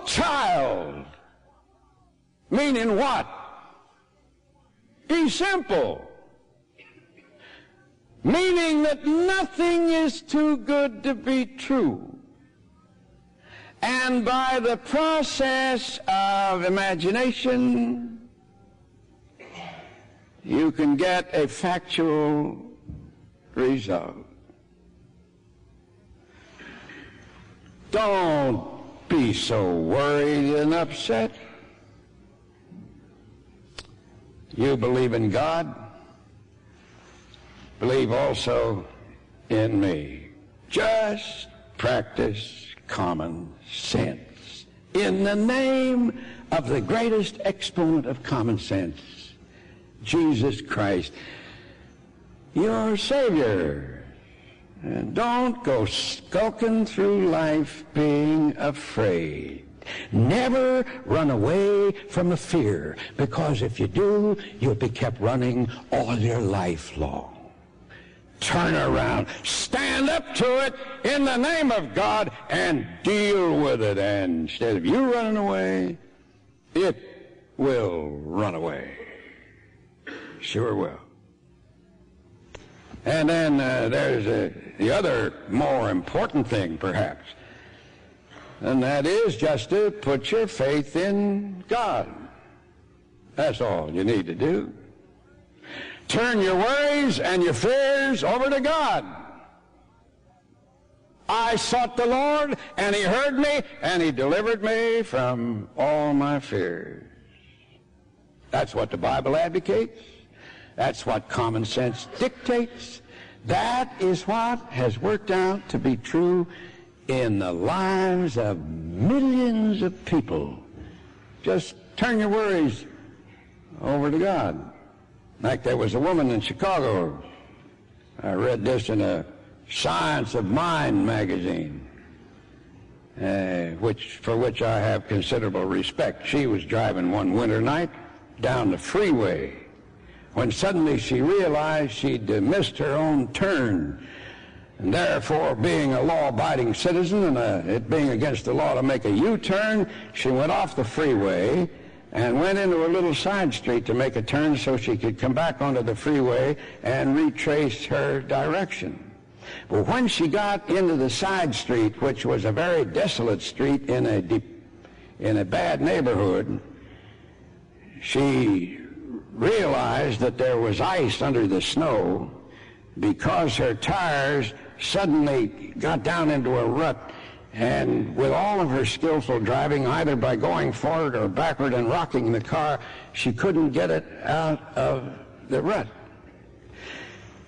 child. Meaning what? Be simple. Meaning that nothing is too good to be true. And by the process of imagination, you can get a factual result. Don't be so worried and upset. You believe in God. Believe also in me. Just practice common sense in the name of the greatest exponent of common sense, Jesus Christ, your Savior. And don't go skulking through life being afraid. Never run away from a fear, because if you do, you'll be kept running all your life long. Turn around, stand up to it in the name of God, and deal with it. And instead of you running away, it will run away. Sure will. And then there's the other more important thing, perhaps, and that is just to put your faith in God. That's all you need to do. Turn your worries and your fears over to God. I sought the Lord, and He heard me, and He delivered me from all my fears. That's what the Bible advocates. That's what common sense dictates. That is what has worked out to be true in the lives of millions of people. Just turn your worries over to God. Like there was a woman in Chicago, I read this in a Science of Mind magazine, for which I have considerable respect. She was driving one winter night down the freeway when suddenly she realized she'd missed her own turn. And therefore, being a law-abiding citizen and it being against the law to make a U-turn, she went off the freeway and went into a little side street to make a turn so she could come back onto the freeway and retrace her direction. But when she got into the side street, which was a very desolate street in a bad neighborhood, she realized that there was ice under the snow because her tires suddenly got down into a rut. And with all of her skillful driving, either by going forward or backward and rocking the car, she couldn't get it out of the rut.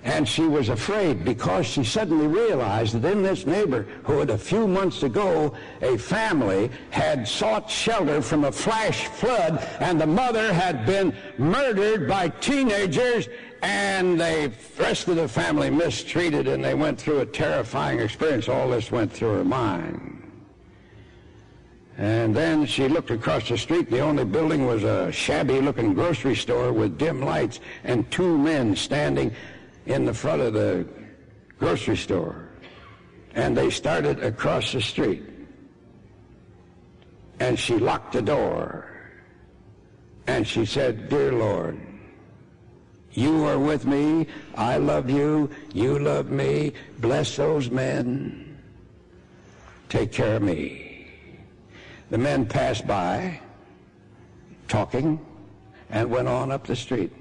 And she was afraid because she suddenly realized that in this neighborhood a few months ago, a family had sought shelter from a flash flood, and the mother had been murdered by teenagers, and the rest of the family mistreated, and they went through a terrifying experience. All this went through her mind. And then she looked across the street. The only building was a shabby-looking grocery store with dim lights and two men standing in the front of the grocery store. And they started across the street. And she locked the door. And she said, "Dear Lord, you are with me. I love you. You love me. Bless those men. Take care of me." The men passed by, talking, and went on up the street.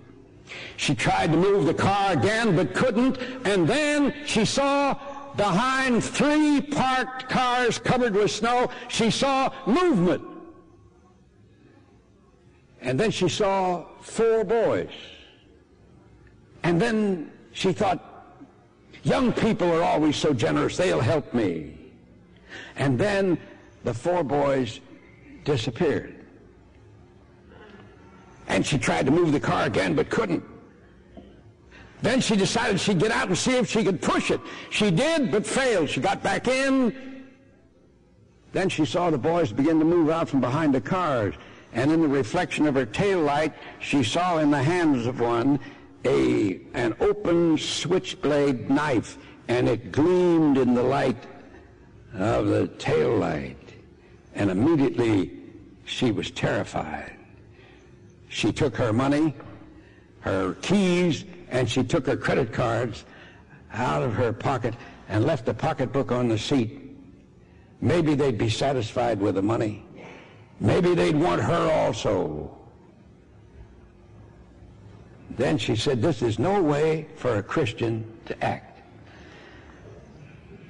She tried to move the car again, but couldn't, and then she saw behind 3 parked cars covered with snow, she saw movement. And then she saw 4 boys. And then she thought, young people are always so generous, they'll help me. And then the 4 boys disappeared. And she tried to move the car again, but couldn't. Then she decided she'd get out and see if she could push it. She did, but failed. She got back in. Then she saw the boys begin to move out from behind the cars. And in the reflection of her tail light, she saw in the hands of one an open switchblade knife, and it gleamed in the light of the tail light. And immediately she was terrified. She took her money, her keys, and she took her credit cards out of her pocket and left the pocketbook on the seat. Maybe they'd be satisfied with the money. Maybe they'd want her also. Then she said, this is no way for a Christian to act.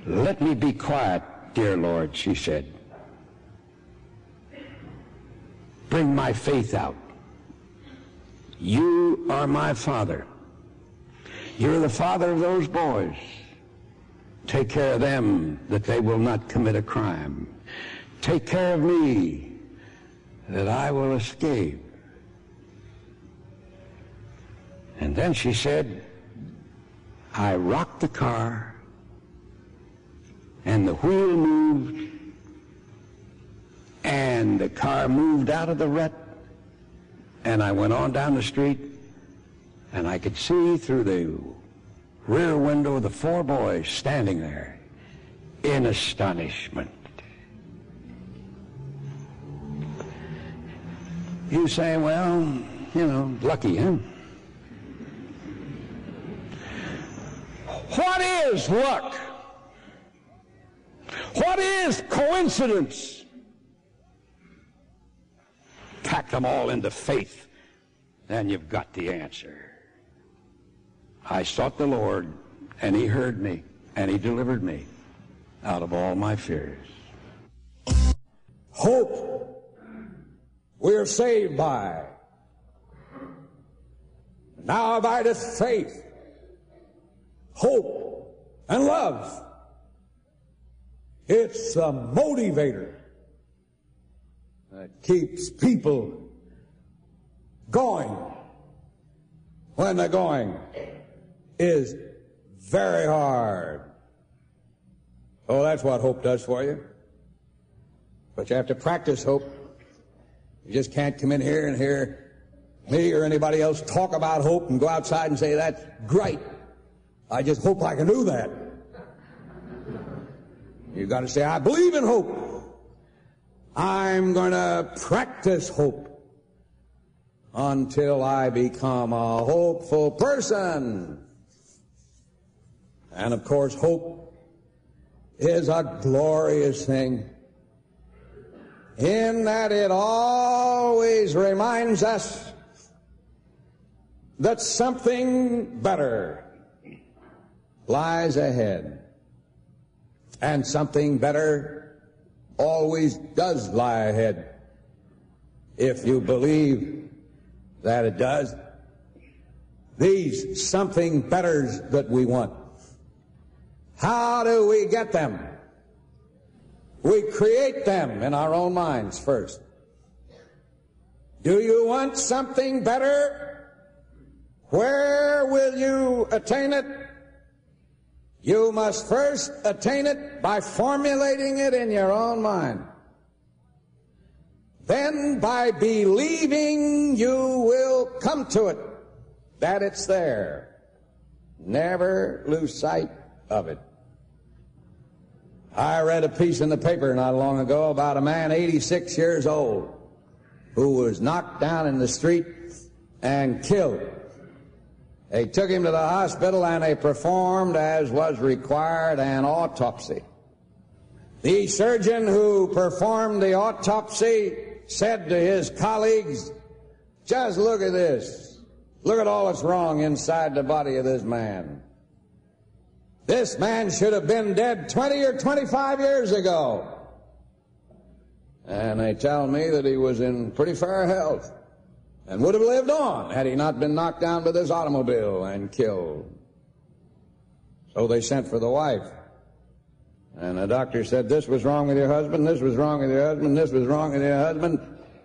Let me be quiet, dear Lord, she said. Bring my faith out. You are my Father. You're the father of those boys. Take care of them that they will not commit a crime. Take care of me that I will escape. And then she said, I rocked the car and the wheel moved and the car moved out of the rut, and I went on down the street, and I could see through the rear window the 4 boys standing there in astonishment. You say, well, you know, lucky, huh? What is luck? What is coincidence? Pack them all into faith, then you've got the answer. I sought the Lord, and he heard me, and he delivered me out of all my fears. Hope we're saved by. Now abideth faith, hope, and love. It's the motivator that keeps people going when the going is very hard. Oh, that's what hope does for you. But you have to practice hope. You just can't come in here and hear me or anybody else talk about hope and go outside and say, that's great. I just hope I can do that. You've got to say, I believe in hope. I'm going to practice hope until I become a hopeful person. And of course, hope is a glorious thing in that it always reminds us that something better lies ahead. And something better always does lie ahead, if you believe that it does. These something betters that we want, how do we get them? We create them in our own minds first. Do you want something better? Where will you attain it? You must first attain it by formulating it in your own mind. Then by believing you will come to it, that it's there. Never lose sight of it. I read a piece in the paper not long ago about a man 86 years old who was knocked down in the street and killed. They took him to the hospital and they performed, as was required, an autopsy. The surgeon who performed the autopsy said to his colleagues, just look at this. Look at all that's wrong inside the body of this man. This man should have been dead 20 or 25 years ago. And they tell me that he was in pretty fair health and would have lived on had he not been knocked down by this automobile and killed. So they sent for the wife. And the doctor said, this was wrong with your husband, this was wrong with your husband, this was wrong with your husband.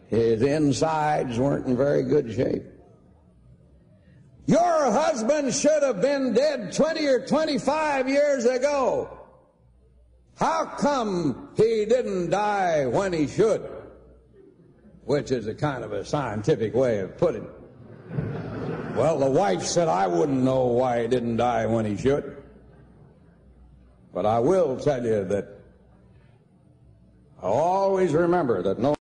His insides weren't in very good shape. Your husband should have been dead 20 or 25 years ago. How come he didn't die when he should? Which is a kind of a scientific way of putting it. Well, the wife said, I wouldn't know why he didn't die when he should. But I will tell you that Always remember that no